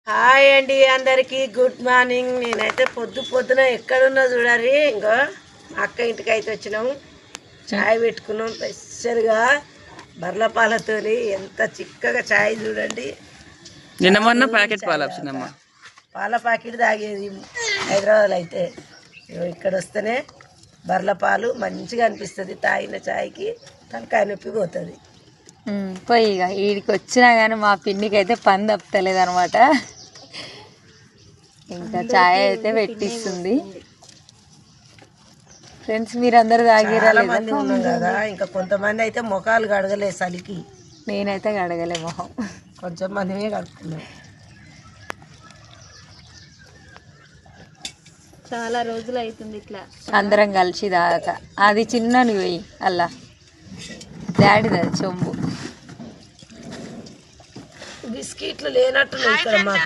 Hi అండి అందరికీ good morning. నేనైతే పొద్దున ఎక్కడున్నా చూడాలి. ఇంకో మా అక్క ఇంటికి అయితే వచ్చినాము. చాయ్ పెట్టుకున్నాం స్పెషల్గా బర్ల పాలతో. ఎంత చిక్కగా చాయ్ చూడండి. నిన్న మొన్న ప్యాకెట్ పాలు వచ్చిందమ్మా. పాల ప్యాకెట్ తాగేది హైదరాబాద్లో అయితే. ఇక్కడ వస్తేనే బర్ల పాలు మంచిగా అనిపిస్తుంది. తాగిన చాయ్కి తలకాయ నొప్పి పోతుంది. పోయి ఇక వీడికి వచ్చినా కానీ మా పిన్నికి అయితే పని తప్పలేదు అనమాట. ఇంకా ఛాయ్ అయితే పెట్టిస్తుంది. ఫ్రెండ్స్ మీరందరూ తాగిరా? ఉన్నాం కదా, ఇంకా కొంతమంది అయితే ముఖాలు కడగలే చలికి. నేనైతే కడగలే మొహం. కొంచెం మందిమే కడుక్కున్నాం. చాలా రోజులు అవుతుంది ఇట్లా అందరం కలిసి దాకా. అది చిన్నని పోయి అలా డాడీది అది చెంబు. బిస్కెట్లు లేనట్టున్నాయి ఇక్కడ మాకు.